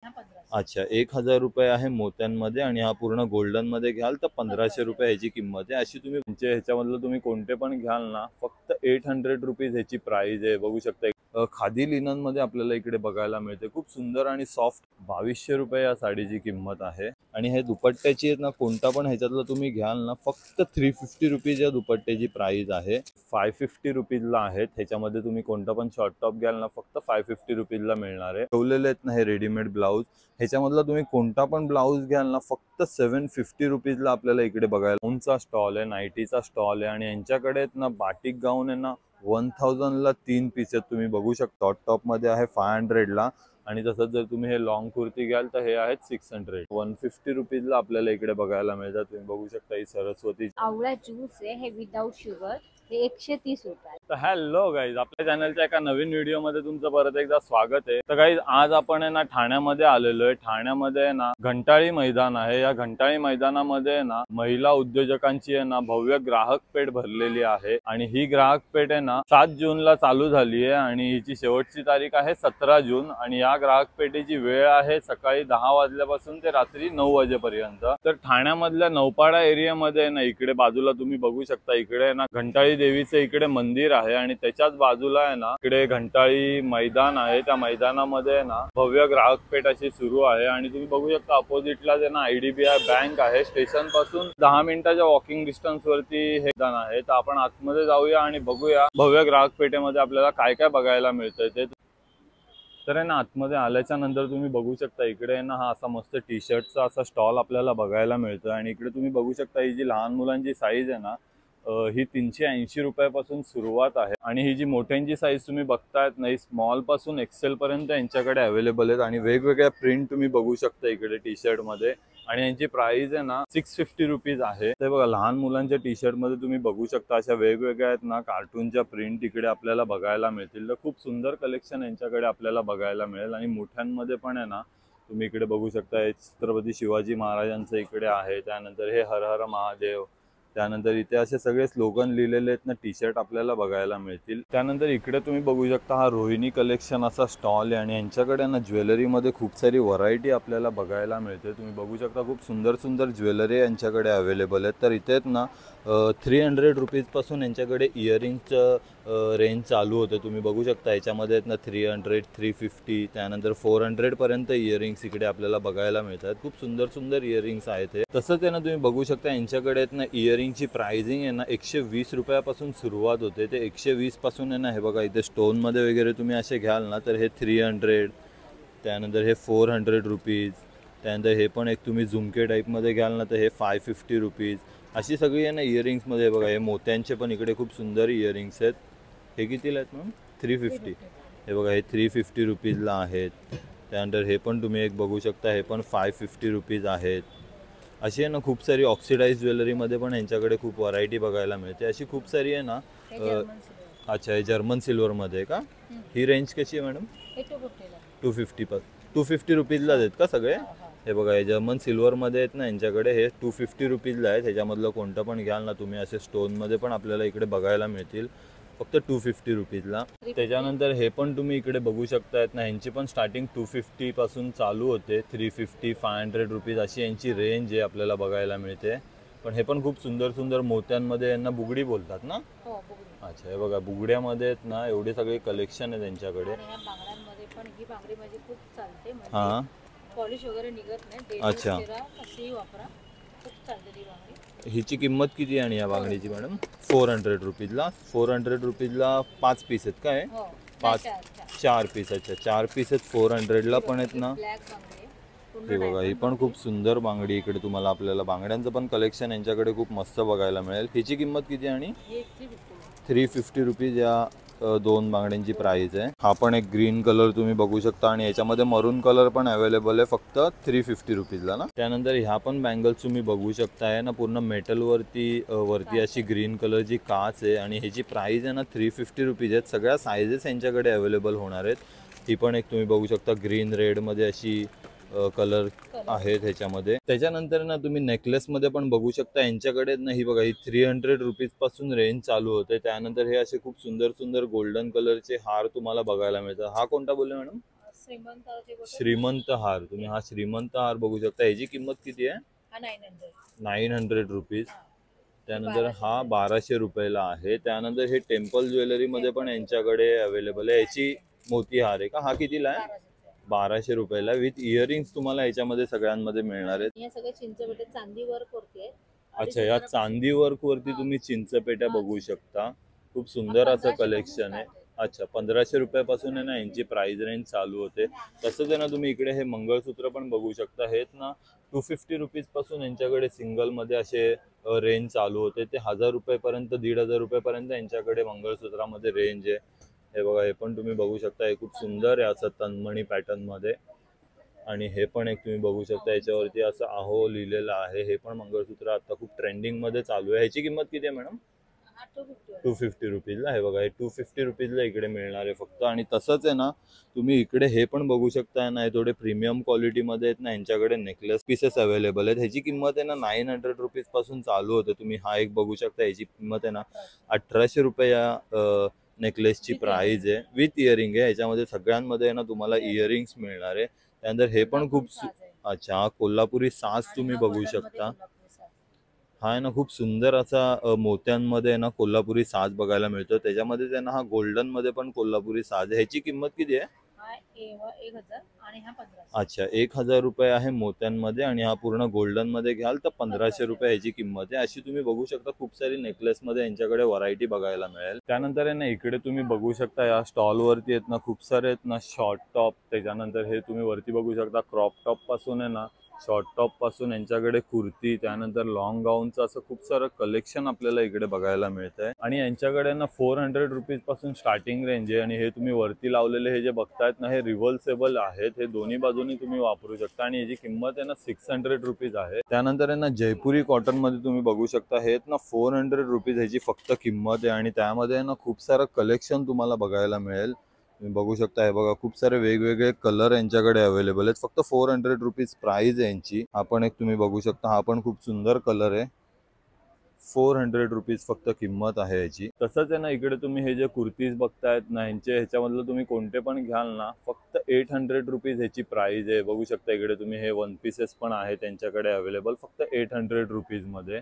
अच्छा 1000 रुपये आहे मोत्यांमध्ये आणि हा पूर्ण गोल्डन मध्ये घ्याल तर 1500 रुपये ह्याची किंमत आहे। अशी तुम्ही ह्याच्यामधलं तुम्ही कोणते पण घ्याल ना फक्त 800 रुपीज ह्याची प्राइस आहे। बघू शकता खादी लिनन मध्ये आपल्याला इकडे बघायला मिळते। खूप सुंदर आणि सॉफ्ट 2200 रुपये या साडीची किंमत आहे। आणि हे दुपट्ट्याची आहेत ना कोणता पण ह्याच्यातलं तुम्ही घ्याल ना फक्त 350 रुपीज या दुपट्ट्याची प्राइस आहे। 550 रुपीजला आहेत। ह्याच्यामध्ये तुम्ही कोणता पण शॉर्ट टॉप घ्याल ना फक्त 550 रुपीजला मिळणार आहे। ठेवलेले आहेत ना हे रेडीमेड ब्लाउज, ह्याच्यामधला तुम्ही कोणता पण ब्लाउज घ्याल ना फक्त 750 रुपीजला आपल्याला इकडे बघायला। गाऊनचा स्टॉल आहे, नाईटीचा स्टॉल आहे आणि यांच्याकडे आहेत ना बाटिक गाऊन आहे ना 1000 ला 3 पीस आहेत। तुम्ही बघू शकता शॉर्ट टॉप मध्ये आहे 500 ला आणि तसंच जर तुम्ही हे लॉंग कुर्ती घ्याल तर हे आहेत 600। 150 रुपीजला आपल्याला इकडे बघायला मिळतात। तुम्ही बघू शकता ही सरस्वती आवळा ज्यूस आहे, हे विदाउट शुगर, हे 130 रुपये। तर हॅलो गाईज, आपल्या चॅनलच्या एका नवीन व्हिडिओ मध्ये तुमचं परत एकदा स्वागत आहे। तर गाईज आज आपण आहे ना ठाण्यामध्ये आलेलो आहे। ठाण्यामध्ये ना घंटाळी मैदान आहे। या घंटाळी मैदानामध्ये ना महिला उद्योजकांची आहे ना भव्य ग्राहक पेठ भरलेली आहे आणि ही ग्राहक पेठ आहे ना 7 जूनला चालू झाली आहे आणि हिची शेवटची तारीख आहे 17 जून आणि या ग्राहक पेठेची वेळ आहे सकाळी 10 वाजल्यापासून ते रात्री 9 वाजेपर्यंत। तर ठाण्यामधल्या नौपाडा एरियामध्ये ना इकडे बाजूला तुम्ही बघू शकता इकडे ना घंटाळी देवीचे इकडे मंदिर आहे आणि त्याच्याच बाजूला आहे ना इकडे घंटाळी मैदान आहे। त्या मैदानामध्ये ना भव्य ग्राहक पेठ अशी सुरू आहे आणि तुम्ही बघू शकता अपोजिटला जे ना IDBI बँक आहे। स्टेशन पासून 10 मिनिटाच्या वॉकिंग डिस्टन्स वरती हे मैदान आहे। तर आपण आतमध्ये जाऊया आणि बघूया भव्य ग्राहक पेठेमध्ये आपल्याला काय काय बघायला मिळतंय ते। तर आहे ना आतमध्ये आल्याच्या नंतर तुम्ही बघू शकता इकडे आहे ना हा असा मस्त टी शर्टचा असा स्टॉल आपल्याला बघायला मिळतो आणि इकडे तुम्ही बघू शकता ही जी लहान मुलांची साईज आहे ना ही 380 रुपयापासून सुरुवात आहे आणि ही जी मोठ्यांची साईज तुम्ही बघतायत ना स्मॉल पासून एक्सेल पर्यंत यांच्याकडे अवेलेबल आहेत आणि वेगवेगळ्या प्रिंट तुम्ही बघू शकता इकडे टी शर्ट मध्ये आणि यांची प्राइस आहे ना 650 रुपीज आहे। ते बघा लहान मुलांच्या टी शर्ट मध्ये तुम्ही बघू शकता अशा वेगवेगळ्या आहेत ना कार्टूनच्या प्रिंट इकडे आपल्याला बघायला मिळतील। तर खूप सुंदर कलेक्शन यांच्याकडे आपल्याला बघायला मिळेल आणि मोठ्यांमध्ये पण आहे ना तुम्ही इकडे बघू शकता छत्रपती शिवाजी महाराजांचं इकडे आहे। त्यानंतर हे हर हर महादेव, त्यानंतर इथे असे सगळे स्लोगन लिहिलेले आहेत ना टी शर्ट आपल्याला बघायला मिळतील। त्यानंतर इकडे तुम्ही बघू शकता हा रोहिणी कलेक्शन असा स्टॉल आहे आणि यांच्याकडे ना ज्वेलरी मध्ये खूप सारी व्हरायटी आपल्याला बघायला मिळते। तुम्ही बघू शकता खूप सुंदर सुंदर ज्वेलरी यांच्याकडे अवेलेबल आहेत। तर इथे ना 300 रुपीज पासून यांच्याकडे इयरिंगचं रेंज चालू होते। तुम्ही बघू शकता याच्यामध्ये आहेत ना 300, 350 त्यानंतर 400 पर्यंत इयरिंग्स इकडे आपल्याला बघायला मिळतात। खूप सुंदर सुंदर इयरिंग्स आहेत हे। तसंच आहे ना तुम्ही बघू शकता यांच्याकडे आहेत ना इयरिंगची प्राइसिंग आहे ना 120 रुपयापासून सुरुवात होते। ते 120 पासून आहे ना हे बघा इथे स्टोन मध्ये वगैरे तुम्ही असे घ्याल ना तर हे 300, त्यानंतर हे 400 रुपीज, त्यानंतर हे पण एक तुम्ही झुमके टाईपमध्ये घ्याल ना तर हे 550 रुपीज। अशी सगळी आहे ना इयरिंग्समध्ये बघा हे मोत्यांचे पण इकडे खूप सुंदर इयरिंग्स आहेत। हे कितीला आहेत मॅम? 350। हे बघा हे 350 रुपीजला आहेत। त्यानंतर हे पण तुम्ही एक बघू शकता हे पण 550 रुपीज आहेत। अशी आहे ना खूप सारी ऑक्सिडाइज ज्वेलरीमध्ये पण यांच्याकडे खूप व्हरायटी बघायला मिळते। अशी खूप सारी आहे ना अच्छा हे जर्मन सिल्वरमध्ये का? ही रेंज कशी आहे मॅडम? 250 रुपीजला आहेत का सगळे? हे बघा हे जर्मन सिल्वरमध्ये आहेत ना यांच्याकडे हे 250 रुपीजला आहेत। ह्याच्यामधलं कोणतं पण घ्याल ना तुम्ही असे स्टोनमध्ये पण आपल्याला इकडे बघायला मिळतील फक्त 250 रुपीजला। त्याच्यानंतर हे पण तुम्ही इकडे बघू शकतायत ना ह्यांची पण स्टार्टिंग 250 पासून चालू होते। 350, 500 रुपीज अशी यांची रेंज आहे आपल्याला बघायला मिळते। पण हे पण खूप सुंदर सुंदर मोत्यांमध्ये यांना बुगडी बोलतात ना? अच्छा हे बघा बुगड्यामध्ये आहेत ना एवढे सगळे कलेक्शन आहे त्यांच्याकडे। हां पॉलिश वगैरे निघत नाही। अच्छा हिची किंमत किती आहे आणि या बांगडीची मॅडम? 400 रुपीजला। 400 रुपीजला 5 पीस आहेत काय? 4 पीस। अच्छा 4 पीस आहेत 400ला पण आहेत ना। हे बघा ही पण खूप सुंदर बांगडी इकडे तुम्हाला आपल्याला बांगड्यांचं पण कलेक्शन यांच्याकडे खूप मस्त बघायला मिळेल। हिची किंमत किती आणि? 350 रुपीज या 2 बांगड्यांची प्राइस आहे। हा पण एक ग्रीन कलर तुम्ही बघू शकता आणि याच्यामध्ये मरून कलर पण अवेलेबल आहे फक्त 350 रुपीजला ना। त्यानंतर ह्या पण बँगल्स तुम्ही बघू शकताय ना पूर्ण मेटल वरती अशी ग्रीन कलरची काच आहे आणि ह्याची प्राइस आहे ना 350 रुपीज आहेत। सगळ्या साइजेस यांच्याकडे अवेलेबल होणार आहेत। ही पण एक तुम्ही बघू शकता ग्रीन रेड मध्ये अशी कलर आहेत ह्याच्यामध्ये। त्याच्यानंतर ना तुम्ही नेकलेस मध्ये पण बघू शकता यांच्याकडे ना ही बघा ही 300 रुपीज पासून रेंज चालू होते। त्यानंतर हे असे खूप सुंदर सुंदर गोल्डन कलरचे हार तुम्हाला बघायला मिळतात। हा कोणता बोलले मॅडम? श्रीमंत हार, तुम्ही हा श्रीमंत हार बघू शकता। ह्याची किंमत किती आहे? 900 रुपीज। त्यानंतर हा 1200 रुपयाला आहे। त्यानंतर हे टेम्पल ज्वेलरी मध्ये पण यांच्याकडे अवेलेबल आहे। याची मोती हार आहे का? हा कितीला आहे? 1200 रुपयाला विथ इयरिंग्स तुम्हाला याच्यामध्ये सगळ्यांमध्ये मिळणार आहेत। या सगळ्या चिंचपेटे चांदी वर्क वरती आहे। अच्छा, या चांदी वर्क वरती तुम्ही चिंचपेट्या बघू शकता। खूप सुंदर असं कलेक्शन आहे। अच्छा, 1500 रुपयापासून आहे ना यांची प्राइस रेंज चालू होते। तसंच आहे ना तुम्ही इकडे हे मंगळसूत्र पण बघू शकता। हेच ना 250 रुपीज पासून यांच्याकडे सिंगल मध्ये असे रेंज चालू होते। ते 1000 रुपयापर्यंत 1500 रुपयापर्यंत यांच्याकडे मंगळसूत्रामध्ये रेंज आहे। हे बघा, हे पण तुम्ही बघू शकता। हे खूप सुंदर आहे असं तन्मणी पॅटर्न मध्ये। आणि हे पण एक तुम्ही बघू शकता, याच्यावरती असं आहो लिहिलेलं आहे। हे पण मंगळसूत्र आता खूप ट्रेंडिंग मध्ये चालू आहे। ह्याची किंमत किती आहे मॅडम? 250 रुपीजला। हे बघा, हे 250 रुपीजला इकडे मिळणार आहे फक्त। आणि तसंच आहे ना तुम्ही इकडे हे पण बघू शकता ना, हे थोडे प्रीमियम क्वालिटी मध्ये आहेत ना, यांच्याकडे नेकलेस पीसेस अवेलेबल आहेत। ह्याची किंमत आहे ना 900 रुपीज पासून चालू होते। तुम्ही हा एक बघू शकता, ह्याची किंमत आहे ना 1800 रुपये या नेकलेसची प्राइस आहे विथ इयरिंग आहे। ह्याच्यामध्ये सगळ्यांमध्ये ना तुम्हाला इयरिंग्स मिळणार आहे। त्यानंतर हे पण खूप अच्छा, कोल्हापुरी साज तुम्ही बघू शकता। हा आहे ना खूप सुंदर असा मोत्यांमध्ये ना कोल्हापुरी साज बघायला मिळतो। त्याच्यामध्ये त्यांना हा गोल्डन मध्ये पण कोल्हापुरी साज आहे। ह्याची किंमत किती आहे? 1000 आणि हा 1500। अच्छा, 1000 रुपये आहे मोत्यांमध्ये आणि हा पूर्ण गोल्डन मध्ये घ्याल तर 1500 रुपये ह्याची किंमत आहे। अशी तुम्ही बघू शकता खूप सारी नेकलेस मध्ये यांच्याकडे व्हरायटी बघायला मिळेल। त्यानंतर आहे ना इकडे तुम्ही बघू शकता, या स्टॉल वरती आहेत ना खूप सारे आहेत ना शॉर्ट टॉप। त्याच्यानंतर हे तुम्ही वरती बघू शकता क्रॉप टॉप पासून आहे ना शॉर्ट टॉप पासून यांच्याकडे कुर्ती, त्यानंतर लॉंग गाऊनचं असं खूप सारं कलेक्शन आपल्याला इकडे बघायला मिळतंय। आणि यांच्याकडे ना 400 रुपीज पासून स्टार्टिंग रेंज आहे। आणि हे तुम्ही वरती लावलेले हे जे बघतायत ना, हे रिव्हर्सेबल आहेत। हे दोन्ही बाजूनी तुम्ही वापरू शकता आणि याची किंमत आहे ना 600 रुपीज आहे। त्यानंतर आहे ना जयपुरी कॉटन मध्ये तुम्ही बघू शकता, हे ना 400 रुपीज ह्याची फक्त किंमत आहे। आणि त्यामध्ये ना खूप सारं कलेक्शन तुम्हाला बघायला मिळेल। तुम्ही बघू शकता, हे बघा खूप सारे वेगवेगळे कलर यांच्याकडे अवेलेबल आहेत। फक्त 400 रुपीज प्राइस आहे यांची। हा पण एक तुम्ही बघू शकता, हा पण खूप सुंदर कलर आहे। 400 रुपीज फक्त किंमत आहे याची। तसंच आहे ना इकडे तुम्ही हे जे कुर्तीज बघतायत ना, ह्याच्यामधलं तुम्ही कोणते पण घ्याल ना फक्त 800 रुपीज ह्याची प्राइस आहे। बघू शकता इकडे तुम्ही हे वन पीसेस पण आहे त्यांच्याकडे अवेलेबल फक्त 800 रुपीज मध्ये।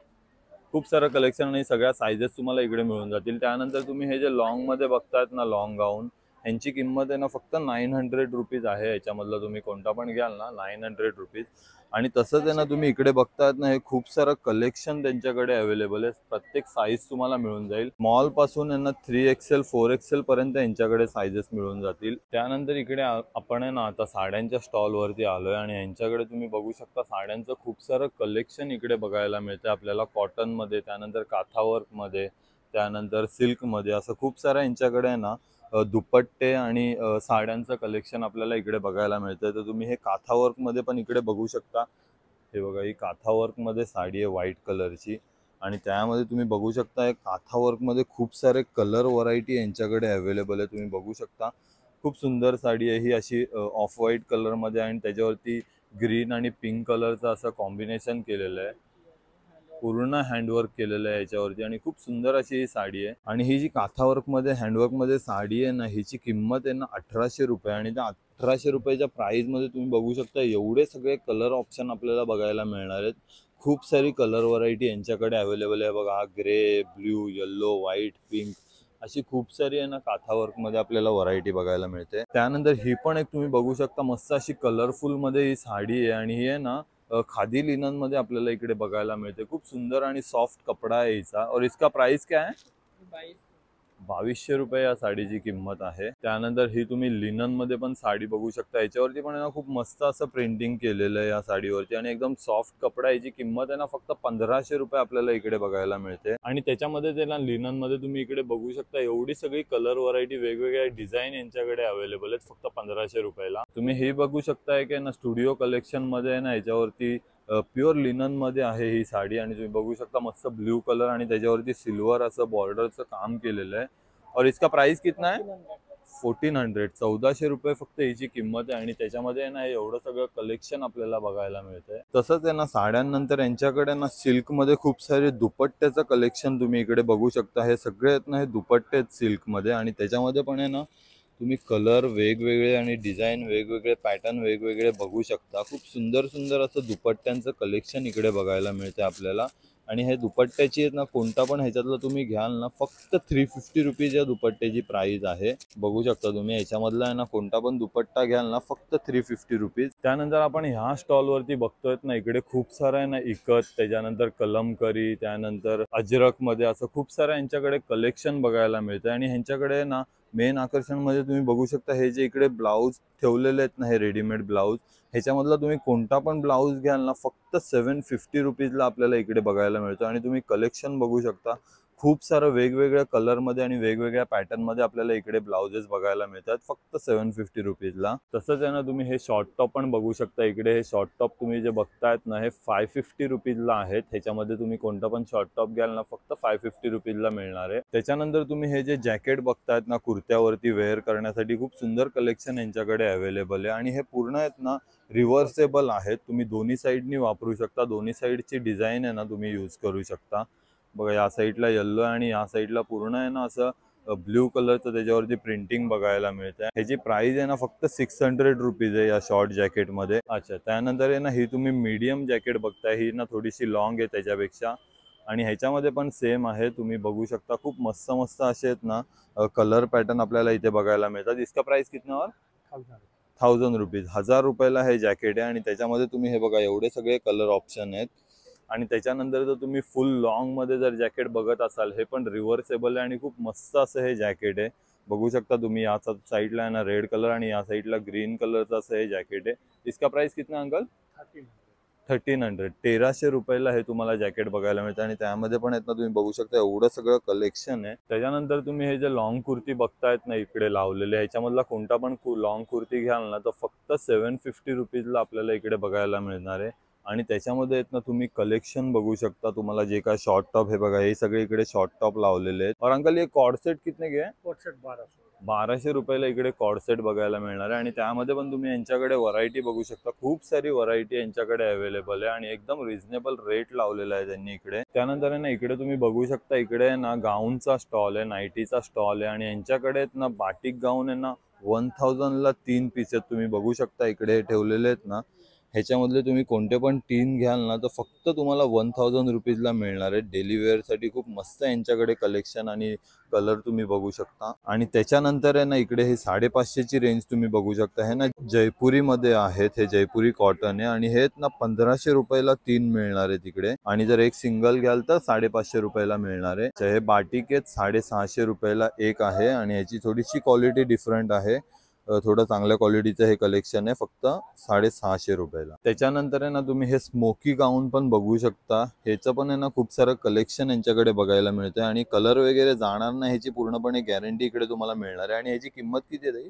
खूप सारं कलेक्शन आणि सगळ्या साइजेस तुम्हाला इकडे मिळून जातील। त्यानंतर तुम्ही हे जे लॉंग मध्ये बघतायत ना लॉंग गाऊन, यांची किंमत आहे ना फक्त 900 रुपीज आहे। याच्यामधलं तुम्ही कोणता पण घ्याल ना 900 रुपीज। आणि तसंच आहे ना तुम्ही इकडे बघतायत ना, हे खूप सारं कलेक्शन त्यांच्याकडे अवेलेबल आहे। प्रत्येक साईज तुम्हाला मिळून जाईल। स्मॉल पासून आहे ना 3XL 4XL पर्यंत यांच्याकडे साइजेस मिळून जातील। त्यानंतर इकडे आपण आहे ना आता साड्यांच्या स्टॉल वरती आलोय आणि यांच्याकडे तुम्ही बघू शकता साड्यांचं खूप सारं कलेक्शन इकडे बघायला मिळतं आपल्याला। कॉटन मध्ये, त्यानंतर काथावर्क मध्ये, त्यानंतर सिल्क मध्ये, असं खूप सारं यांच्याकडे आहे ना दुपट्टे आणि साड्यांचं कलेक्शन आपल्याला इकडे बघायला मिळतं। तर तुम्ही हे काथावर्क मध्ये पण इकडे बघू शकता। हे बघा, ही काथावर्क मध्ये साडी आहे व्हाईट कलरची। आणि त्यामध्ये तुम्ही बघू शकता काथावर्क मध्ये खूप सारे कलर व्हरायटी यांच्याकडे अवेलेबल आहे। तुम्ही बघू शकता खूप सुंदर साडी आहे ही, अशी ऑफ व्हाईट कलर मध्ये आणि त्याच्यावरती ग्रीन आणि पिंक कलरचं असं कॉम्बिनेशन केलेलं आहे। पूर्ण हँडवर्क केलेलं आहे याच्यावरती आणि खूप सुंदर अशी ही साडी आहे। आणि ही जी काथावर्क मध्ये हँडवर्क मध्ये साडी आहे ना, हिची किंमत आहे ना 1800 रुपये। आणि त्या 1800 रुपयाच्या प्राइस मध्ये तुम्ही बघू शकता एवढे सगळे कलर ऑप्शन आपल्याला बघायला मिळणार आहेत। खूप सारी कलर व्हरायटी यांच्याकडे अवेलेबल आहे। बघा, grey, blue, yellow, white, pink, अशी खूप सारी आहे ना काथावर्क मध्ये आपल्याला व्हरायटी बघायला मिळते। त्यानंतर ही पण एक तुम्ही बघू शकता मस्त अशी कलरफुल मध्ये ही साडी आहे। आणि ही आहे ना खादी लिनन मध्ये आपल्याला इकडे बघायला मिळते। खूप सुंदर आणि सॉफ्ट कपडा आहे हिचा। और इसका प्राइस क्या है? 2200 रुपये या साडीची किंमत आहे। त्यानंतर ही तुम्ही लिनन मध्ये पण साडी बघू शकता। याच्यावरती पण ना खूप मस्त असं प्रिंटिंग केलेलं आहे या साडीवरती आणि एकदम सॉफ्ट कपडा। याची किंमत आहे ना फक्त 1500 रुपये आपल्याला इकडे बघायला मिळते। आणि त्याच्यामध्ये ते ना लिनन मध्ये तुम्ही इकडे बघू शकता एवढी सगळी कलर व्हरायटी, वेगवेगळ्या डिझाईन यांच्याकडे अवेलेबल आहेत फक्त 1500 रुपयाला। तुम्ही हे बघू शकताय की ना स्टुडिओ कलेक्शन मध्ये ना याच्यावरती प्युअर लिनन मध्ये आहे ही साडी। आणि तुम्ही बघू शकता मस्त ब्ल्यू कलर आणि त्याच्यावरती सिल्वर असं बॉर्डरचं काम केलेलं आहे। और इसका प्राइस कितना है? 1400, 1400 रुपये फक्त हिची किंमत आहे। आणि त्याच्यामध्ये ना एवढं सगळं कलेक्शन आपल्याला बघायला मिळतंय। तसंच आहे ना साड्यांनंतर यांच्याकडे ना सिल्क मध्ये खूप सारे दुपट्ट्याचं कलेक्शन तुम्ही इकडे बघू शकता। हे सगळे आहेत ना हे दुपट्टे आहेत सिल्क मध्ये। आणि त्याच्यामध्ये पण आहे ना तुम्ही कलर वेगवेगळे आणि डिझाईन वेगवेगळे, पॅटर्न वेगवेगळे बघू शकता। खूप सुंदर सुंदर असं दुपट्ट्यांचं कलेक्शन इकडे बघायला मिळते आपल्याला। आणि हे दुपट्ट्याची आहेत ना, कोणता पण ह्याच्यातलं तुम्ही घ्याल ना, फक्त 350 रुपीज या दुपट्ट्याची प्राइस आहे। बघू शकता तुम्ही, याच्यामधला आहे ना कोणता पण दुपट्टा घ्याल ना, फक्त 350 रुपीज। त्यानंतर आपण ह्या स्टॉलवरती बघतोय ना, इकडे खूप सारं आहे ना इकत, त्याच्यानंतर कलमकरी, त्यानंतर अजरक मध्ये असं खूप सारं यांच्याकडे कलेक्शन बघायला मिळतं। आणि ह्यांच्याकडे ना मेन आकर्षण मध्ये तुम्ही बघू शकता, हे जे इकडे ब्लाऊज ठेवलेले आहेत ना, हे रेडीमेड ब्लाऊज, ह्याच्यामधला तुम्ही कोणता पण ब्लाऊज घ्याल ना, फक्त 750 रुपीजला आपल्याला इकडे बघायला मिळतो। आणि तुम्ही कलेक्शन बघू शकता, खूप सारं वेगवेगळ्या कलरमध्ये आणि वेगवेगळ्या पॅटर्नमध्ये आपल्याला इकडे ब्लाउजेस बघायला मिळतात, फक्त 750 रुपीजला। तसंच आहे ना, तुम्ही हे शॉर्ट टॉप पण बघू शकता इकडे। हे शॉर्ट टॉप तुम्ही जे बघतायत ना, हे 550 रुपीजला आहेत। ह्याच्यामध्ये तुम्ही कोणता पण शॉर्ट टॉप घ्याल ना, फक्त 550 रुपीजला मिळणार आहे। त्याच्यानंतर तुम्ही हे जे जॅकेट बघतायत ना, कुर्त्यावरती वेअर करण्यासाठी खूप सुंदर कलेक्शन यांच्याकडे अवेलेबल आहे। आणि हे पूर्ण आहेत ना रिव्हर्सेबल आहेत, तुम्ही दोन्ही साईडनी वापरू शकता। दोन्ही साईडची डिझाईन आहे ना तुम्ही यूज करू शकता। बघा, या साईडला येल्लो आणि या साईडला पूर्ण आहे ना असं ब्ल्यू कलरचं त्याच्यावरती प्रिंटिंग बघायला मिळते। ह्याची प्राइस आहे ना फक्त 600 रुपीज आहे या शॉर्ट जॅकेट मध्ये। अच्छा, त्यानंतर आहे ना ही तुम्ही मीडियम जॅकेट बघताय, ही ना थोडीशी लॉंग आहे त्याच्यापेक्षा। आणि ह्याच्यामध्ये पण सेम आहे, तुम्ही बघू शकता। खूप मस्त मस्त असे आहेत ना कलर पॅटर्न आपल्याला इथे बघायला मिळतात। इसका प्राइस कितनावर? 1000 रुपीज, 1000 रुपयाला हे जॅकेट आहे। आणि त्याच्यामध्ये तुम्ही हे बघा, एवढे सगळे कलर ऑप्शन आहेत। आणि त्याच्यानंतर जर तुम्ही फुल लॉंग मध्ये जर जॅकेट बघत असाल, हे पण रिव्हर्सेबल आहे आणि खूप मस्त असं हे जॅकेट आहे। बघू शकता तुम्ही, या साईडला आहे ना रेड कलर आणि या साईडला ग्रीन कलरचं असं हे जॅकेट आहे। इसका प्राइस कितना अंकल? 1300, 1300 रुपयाला हे तुम्हाला जॅकेट बघायला मिळतं। आणि त्यामध्ये पण आहेत ना तुम्ही बघू शकता, एवढं सगळं कलेक्शन आहे। त्याच्यानंतर तुम्ही हे जे लॉंग कुर्ती बघतायत ना इकडे लावलेले, ह्याच्यामधला कोणता पण लॉंग कुर्ती घ्याल ना, तर फक्त 750 रुपीजला आपल्याला इकडे बघायला मिळणार आहे। आणि त्याच्यामध्ये आहेत ना तुम्ही कलेक्शन बघू शकता, तुम्हाला जे काय शॉर्ट टॉप, हे बघा हे सगळे इकडे शॉर्ट टॉप लावलेले आहेत। और अंकल, ये कॉर्ड सेट कितने के? कॉर्ड सेट 1200 रुपयाला इकडे कॉर्ड सेट बघायला मिळणार आहे। आणि त्यामध्ये पण तुम्ही यांच्याकडे व्हरायटी बघू शकता, खूप सारी व्हरायटी यांच्याकडे अवेलेबल आहे। आणि एकदम रिझनेबल रेट लावलेला आहे त्यांनी इकडे। त्यानंतर आहे ना इकडे तुम्ही बघू शकता, इकडे ना गाऊनचा स्टॉल आहे, नाईटीचा स्टॉल आहे। आणि यांच्याकडे आहेत ना बाटिक गाऊन आहे ना 1000 ला 3 पीस आहेत, तुम्ही बघू शकता इकडे ठेवलेले आहेत ना। ह्याच्यामधले तुम्ही कोणते पण 3 घ्याल ना, तर फक्त तुम्हाला 1000 रुपीजला मिळणार आहे। डेली वेअरसाठी खूप मस्त यांच्याकडे कलेक्शन आणि कलर तुम्ही बघू शकता। आणि त्याच्यानंतर आहे ना इकडे हे 550 ची रेंज तुम्ही बघू शकता। हे ना जयपुरी मध्ये आहेत, हे जयपुरी कॉटन आहे। आणि हे ना 1500 रुपयाला 3 मिळणार आहे तिकडे। आणि जर एक सिंगल घ्याल तर 550 रुपयाला मिळणार आहे। हे बाटिक आहेत, 650 रुपयाला एक आहे। आणि याची थोडीशी क्वालिटी डिफरंट आहे, थोडं चांगल्या क्वालिटीचं हे कलेक्शन आहे, फक्त 650 रुपयाला। त्याच्यानंतर आहे ना तुम्ही हे स्मोकी गाऊन पण बघू शकता, ह्याचं पण आहे ना खूप सारं कलेक्शन यांच्याकडे बघायला मिळतं। आणि कलर वगैरे जाणार नाही ह्याची पूर्णपणे गॅरंटी इकडे तुम्हाला मिळणार आहे। आणि ह्याची किंमत किती आहे?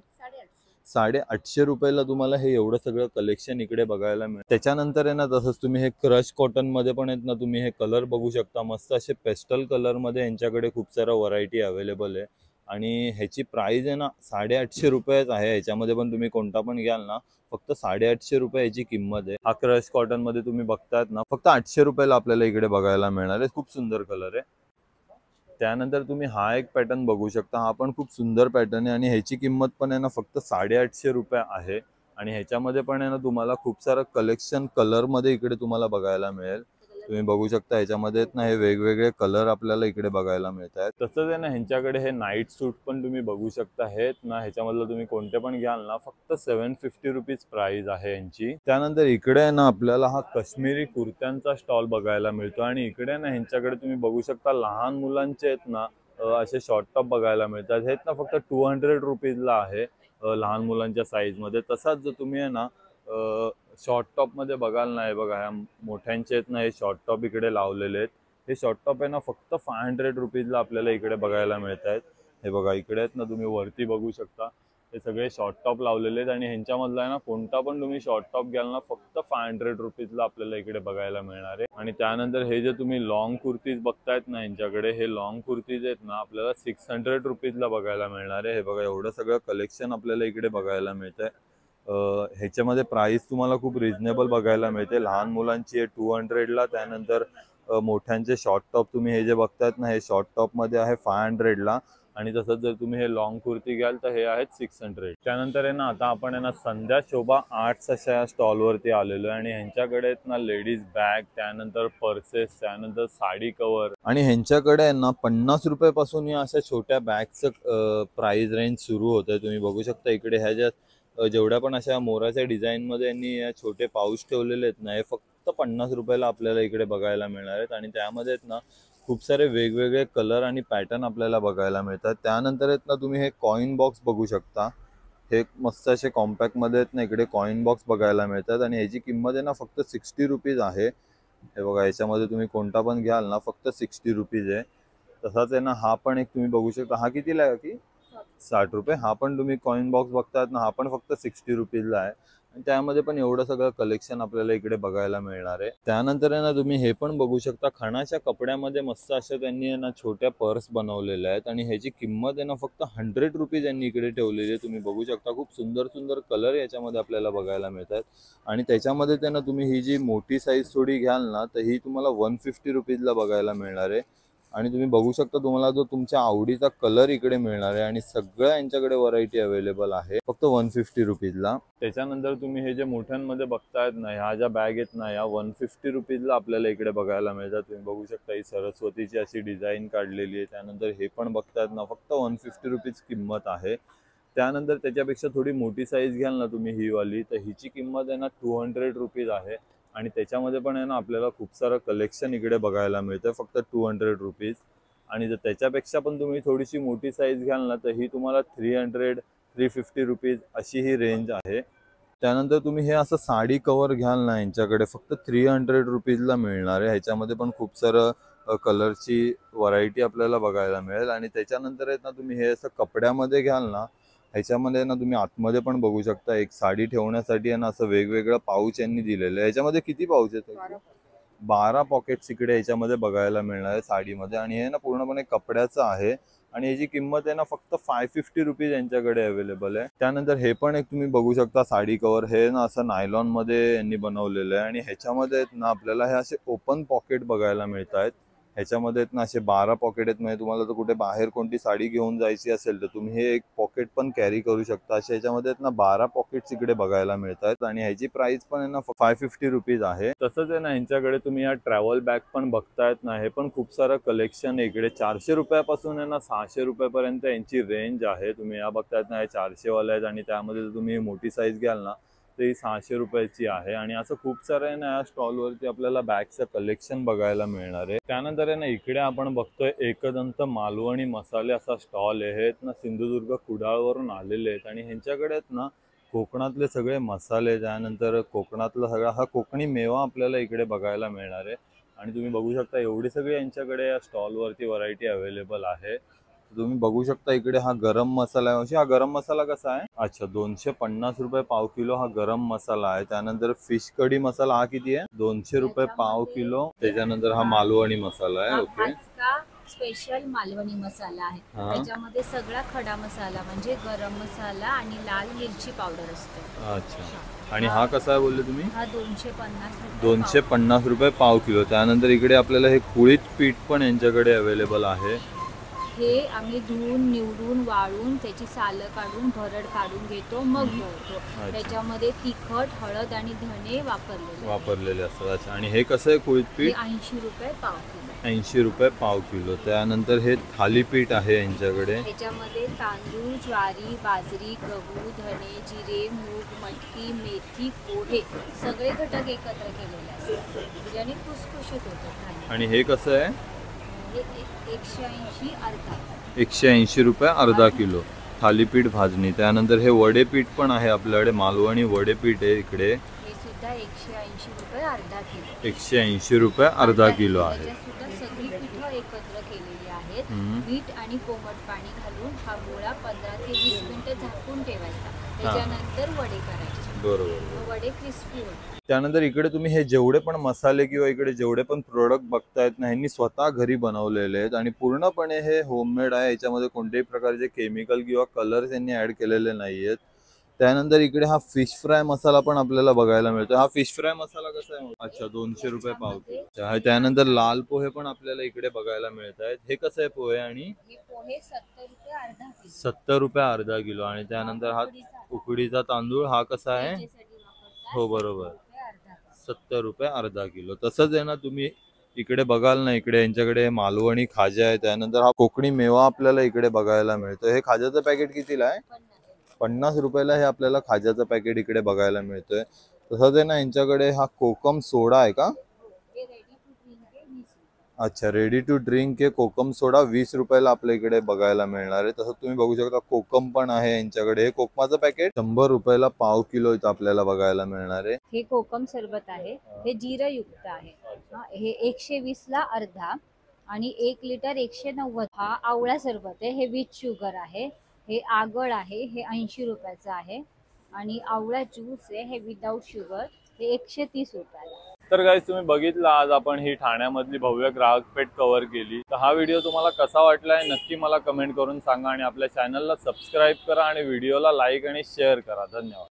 850 रुपयाला तुम्हाला हे एवढं सगळं कलेक्शन इकडे बघायला मिळतं। त्याच्यानंतर आहे ना तसंच तुम्ही हे क्रश कॉटन मध्ये पण आहेत ना, तुम्ही हे कलर बघू शकता, मस्त असे पेस्टल कलर मध्ये यांच्याकडे खूप सारा व्हरायटी अवेलेबल आहे। आणि ह्याची प्राइस आहे ना 850 रुपयेच आहे। ह्याच्यामध्ये पण तुम्ही कोणता पण घ्याल ना, फक्त 850 रुपये याची किंमत आहे। हा क्रश कॉटन मध्ये तुम्ही बघतायत ना, फक्त 800 रुपयाला आपल्याला इकडे बघायला मिळणार आहे। खूप सुंदर कलर आहे। त्यानंतर तुम्ही हा एक पॅटर्न बघू शकता, हा पण खूप सुंदर पॅटर्न आहे। आणि ह्याची किंमत पण आहे ना फक्त 850 रुपये आहे। आणि ह्याच्यामध्ये पण आहे ना तुम्हाला खूप सारं कलेक्शन कलर मध्ये इकडे तुम्हाला बघायला मिळेल। तुम्ही बघू शकता ह्याच्यामध्ये ना हे वेगवेगळे कलर आपल्याला इकडे बघायला मिळत आहेत। तसंच आहे ना ह्यांच्याकडे हे नाईट सूट पण तुम्ही बघू शकता, हे ना ह्याच्यामधलं तुम्ही कोणते पण घ्याल ना, फक्त 750 रुपीज प्राइस आहे यांची। त्यानंतर इकडे आहे ना आपल्याला हा काश्मीरी कुर्त्यांचा स्टॉल बघायला मिळतो। आणि इकडे ना ह्यांच्याकडे तुम्ही बघू शकता, लहान मुलांचे आहेत ना असे शॉर्ट टॉप बघायला मिळतात। हे ना फक्त 200 रुपीजला आहे लहान मुलांच्या साईज मध्ये। तसाच जर तुम्ही आहे ना शॉर्ट टॉप मध्ये बघाल ना, हे बघा ह्या मोठ्यांचे आहेत ना हे शॉर्ट टॉप इकडे लावलेले आहेत। हे शॉर्ट टॉप आहे ना फक्त 500 रुपीजला आपल्याला इकडे बघायला मिळत आहेत। हे बघा इकडे आहेत ना, तुम्ही वरती बघू शकता, हे सगळे शॉर्ट टॉप लावलेले आहेत। आणि ह्यांच्यामधला आहे ना कोणता पण तुम्ही शॉर्ट टॉप घ्याल ना, फक्त 500 रुपीजला आपल्याला इकडे बघायला मिळणार आहे। आणि त्यानंतर हे जे तुम्ही लॉंग कुर्तीज बघतायत ना यांच्याकडे, हे लॉंग कुर्तीज आहेत ना आपल्याला 600 रुपीजला बघायला मिळणार आहे। हे बघा एवढं सगळं कलेक्शन आपल्याला इकडे बघायला मिळत आहे। ह्याच्यामध्ये प्राइस तुम्हाला खूप रिजनेबल बघायला मिळते। लहान मुलांची आहे 200 ला, त्यानंतर मोठ्यांचे शॉर्ट टॉप तुम्ही हे जे बघतायत ना, हे शॉर्ट टॉप मध्ये आहे 500 ला। आणि तसंच जर तुम्ही हे लॉंग कुर्ती घ्याल तर हे आहेत 600. त्यानंतर आहे ना आता आपण आहे ना संध्या शोभा आर्ट्स अशा स्टॉलवरती आलेलो आहे आणि ह्यांच्याकडे आहेत ना लेडीज बॅग, त्यानंतर पर्सेस, त्यानंतर साडी कव्हर आणि ह्यांच्याकडे आहे ना 50 रुपयापासून या अशा छोट्या बॅगचं प्राइस रेंज सुरू होतं. तुम्ही बघू शकता इकडे ह्या ज्या जेवढ्या पण अशा मोराच्या डिझाईनमध्ये यांनी या छोटे पाऊच ठेवलेले आहेत ना, हे फक्त 50 रुपयाला आपल्याला इकडे बघायला मिळणार आहेत आणि त्यामध्ये आहेत ना खूप सारे वेगवेगळे कलर आणि पॅटर्न आपल्याला बघायला मिळतात. त्यानंतर आहेत ना तुम्ही हे कॉइन बॉक्स बघू शकता. हे मस्त असे कॉम्पॅक्टमध्ये आहेत ना इकडे कॉइन बॉक्स बघायला मिळतात आणि ह्याची किंमत आहे ना फक्त 60 रुपीज आहे. हे बघा, याच्यामध्ये तुम्ही कोणता पण घ्याल ना फक्त 60 रुपीज आहे. तसाच आहे ना हा पण एक तुम्ही बघू शकता. हा कितीला आहे की 60 रुपये. हा पण तुम्ही कॉइन बॉक्स बघतात ना, हा पण फक्त 60 रुपीजला आहे आणि त्यामध्ये पण एवढं सगळं कलेक्शन आपल्याला इकडे बघायला मिळणार आहे. त्यानंतर आहे ना तुम्ही हे पण बघू शकता, खणाच्या कपड्यामध्ये मस्त अशा त्यांनी ना छोट्या पर्स बनवलेल्या आहेत आणि ह्याची किंमत आहे ना फक्त 100 रुपीज यांनी इकडे ठेवलेली आहे. तुम्ही बघू शकता खूप सुंदर सुंदर कलर याच्यामध्ये आपल्याला बघायला मिळतात आणि त्याच्यामध्ये त्यांना तुम्ही ही जी मोठी साईज थोडी घ्याल ना तर ही तुम्हाला 150 रुपीजला बघायला मिळणार आहे. आणि तुम्ही बघू शकता तुम्हाला जो तुमच्या आवडीचा कलर इकडे मिळणार आहे आणि सगळ्या यांच्याकडे व्हरायटी अवेलेबल आहे फक्त 150 रुपीजला. त्याच्यानंतर तुम्ही हे जे मोठ्यांमध्ये बघतायत ना, ह्या ज्या बॅग आहेत ना या 150 रुपीजला आपल्याला इकडे बघायला मिळतात. तुम्ही बघू शकता ही सरस्वतीची अशी डिझाईन काढलेली आहे. त्यानंतर हे पण बघतायत ना फक्त 150 रुपीज किंमत आहे. त्यानंतर त्याच्यापेक्षा थोडी मोठी साईज घ्याल ना तुम्ही ही वाली, तर हिची किंमत आहे ना 200 रुपीज आहे आणि त्याच्यामध्ये पण आहे ना आपल्याला खूप सारं कलेक्शन इकडे बघायला मिळतं फक्त 200 रुपीज. आणि जर त्याच्यापेक्षा पण तुम्ही थोडीशी मोठी साईज घ्याल ना तर ही तुम्हाला 300-350 रुपीज अशी ही रेंज आहे. त्यानंतर तुम्ही हे असं साडी कवर घ्याल ना यांच्याकडे फक्त 300 रुपीजला मिळणार आहे. ह्याच्यामध्ये पण खूप सारं कलरची व्हरायटी आपल्याला बघायला मिळेल. आणि त्याच्यानंतर आहेत ना तुम्ही हे असं कपड्यामध्ये घ्याल ना, ह्याच्यामध्ये ना तुम्ही आतमध्ये पण बघू शकता एक साडी ठेवण्यासाठी आहे ना असं वेगवेगळं पाऊच यांनी दिलेलं आहे. ह्याच्यामध्ये किती पाऊच आहेत? 12 पॉकेट्स इकडे ह्याच्यामध्ये बघायला मिळणार आहे साडीमध्ये आणि हे ना पूर्णपणे कपड्याचं आहे आणि याची किंमत आहे ना फक्त 550 रुपीज यांच्याकडे अवेलेबल आहे. त्यानंतर हे पण एक तुम्ही बघू शकता साडी कवर. हे ना असं नायलॉन मध्ये यांनी बनवलेलं आहे आणि ह्याच्यामध्ये ना आपल्याला हे असे ओपन पॉकेट बघायला मिळत आहेत. ह्याच्यामध्ये ना असे 12 पॉकेट आहेत. म्हणजे तुम्हाला जर कुठे बाहेर कोणती साडी घेऊन जायची असेल तर तुम्ही हे एक पॉकेट पण कॅरी करू शकता. असे ह्याच्यामध्ये ना 12 पॉकेट्स इकडे बघायला मिळतात आणि ह्याची प्राइस पण आहे ना 550 रुपीज आहे. तसंच आहे ना ह्यांच्याकडे तुम्ही या ट्रॅव्हल बॅग पण बघतायत ना, हे पण खूप सारं कलेक्शन आहे इकडे. 400 रुपयापासून आहे ना 600 रुपयापर्यंत यांची रेंज आहे. तुम्ही या बघतायत ना, हे 400 वाले आहेत आणि त्यामध्ये जर तुम्ही मोठी साईज घ्याल ना तर ही 600 रुपयाची आहे. आणि असं खूप सारं आहे ना या स्टॉलवरती आपल्याला बॅगचं कलेक्शन बघायला मिळणार आहे. त्यानंतर आहे ना इकडे आपण बघतोय एकदंत मालवणी मसाले असा स्टॉल आहे. हे ना सिंधुदुर्ग कुडाळवरून आलेले आहेत आणि ह्यांच्याकडे आहेत ना कोकणातले सगळे मसाले, त्यानंतर कोकणातला सगळा हा कोकणी मेवा आपल्याला इकडे बघायला मिळणार आहे. आणि तुम्ही बघू शकता एवढी सगळी यांच्याकडे या स्टॉलवरती व्हरायटी अवेलेबल आहे. तुम्ही बघू शकता इकडे हा गरम मसाला आहे. हा गरम मसाला कसा आहे? अच्छा, 250 रुपये पाव किलो हा गरम मसाला आहे. त्यानंतर फिश कढी मसाला हा किती आहे? 200 रुपये पाव किलो. त्याच्यानंतर हा मालवणी मसाला आहे. ओके, स्पेशल मालवणी मसाला आहे. त्याच्यामध्ये सगळा खडा मसाला म्हणजे गरम मसाला आणि लाल मिरची पावडर असते. अच्छा, आणि हा कसा आहे बोलले तुम्ही? हा 250 250 रुपये पाव किलो. त्यानंतर इकडे आपल्याला हे कुळीत पीठ पण यांच्याकडे अवेलेबल आहे. हे आम्ही धुवून निवडून वाळून त्याची सालं काढून भरड काढून घेतो, मग धुवतो. त्याच्यामध्ये तिखट, हळद आणि धणे वापरलेले असतात. अच्छा, आणि हे कसं आहे कुळीत पीठ? 80 रुपये पाव किलो. 80 रुपये पाव किलो. त्यानंतर हे थालीपीठ आहे यांच्याकडे. त्याच्यामध्ये तांदूळ, ज्वारी, बाजरी, गहू, धणे, जिरे, मूग, मटकी, मेथी, पोहे सगळे घटक एकत्र केलेले असतात ज्याने खुसखुशीत होतात. आणि हे कसं आहे? 180 अर्धा. 180 रुपये अर्धा किलो थालीपीठ भाजणी. त्यानंतर हे वडेपीठ पण आहे आपल्याकडे, मालवणी वडेपीठ आहे इकडे. हे सुद्धा 180 रुपये अर्धा किलो. 180 रुपये अर्धा किलो आहे. सुद्धा सगळी पिठं एकत्र केलेली आहेत. मीठ आणि कोमट पाणी घालून हा गोळा 15 ते 20 मिनिटं झाकून ठेवायचा. त्याच्यानंतर वडे करायचे. बरोबर, वडे क्रिस्पी होतात. त्यानंतर इकडे तुम्ही हे जेवढे पण मसाले किंवा इकडे जेवढे पण प्रोडक्ट बघतायत ना, ह्यांनी स्वतः घरी बनवलेले आहेत आणि पूर्णपणे हे होममेड आहे. याच्यामध्ये कोणत्याही प्रकारचे केमिकल किंवा कलर्स यांनी ऍड केलेले नाही आहेत. त्यानंतर इकडे हा फिश फ्राय मसाला पण आपल्याला बघायला मिळतो. हा फिश फ्राय मसाला कसा आहे? अच्छा 200 रुपये पावती. त्यानंतर लाल पोहे पण आपल्याला इकडे बघायला मिळत आहेत. हे कसं आहे पोहे? आणि हे पोहे 70 रुपये अर्धा किलो. 70 रुपये अर्धा किलो. आणि त्यानंतर हा उकडीचा तांदूळ हा कसा आहे? हो बरोबर 70 रुपये अर्धा किलो. तसंच आहे ना, तुम्ही इकडे बघाल ना, इकडे यांच्याकडे मालवणी खाजा आहे. त्यानंतर हा कोकणी मेवा आपल्याला इकडे बघायला मिळतो. हे खाज्याचं पॅकेट कितीला आहे? 50 रुपयाला हे आपल्याला खाज्याचं पॅकेट इकडे बघायला मिळतोय. तसंच आहे ना, यांच्याकडे हा कोकम सोडा आहे का? अच्छा, रेडी टू ड्रिंक हे कोकम सोडा 20 रुपयाला आपल्या इकडे बघायला मिळणार आहे. तसं तुम्ही बघू शकता कोकम पण आहे यांच्याकडे. हे कोकमाचं पॅकेट 100 रुपयाला पाव किलो इथं आपल्याला बघायला मिळणार आहे. हे कोकम सरबत आहे. हे जिरयुक्त आहे. हे 120 ला अर्धा आणि 1 लिटर 190. हा आवळा सरबत आहे. हे विथ शुगर आहे. हे आगळ आहे. हे 80 रुपयाचं आहे. आणि आवळा ज्यूस आहे. हे विदाउट शुगर. हे 130 रुपयाला. तर गाईज तुम्ही बघितलं, आज आपण ही ठाण्यामधली भव्य ग्राहक पेठ कव्हर केली. तर हा व्हिडिओ तुम्हाला कसा वाटलाय नक्की मला कमेंट करून सांगा आणि आपल्या चॅनलला सबस्क्राईब करा आणि व्हिडिओला लाईक आणि शेअर करा. धन्यवाद.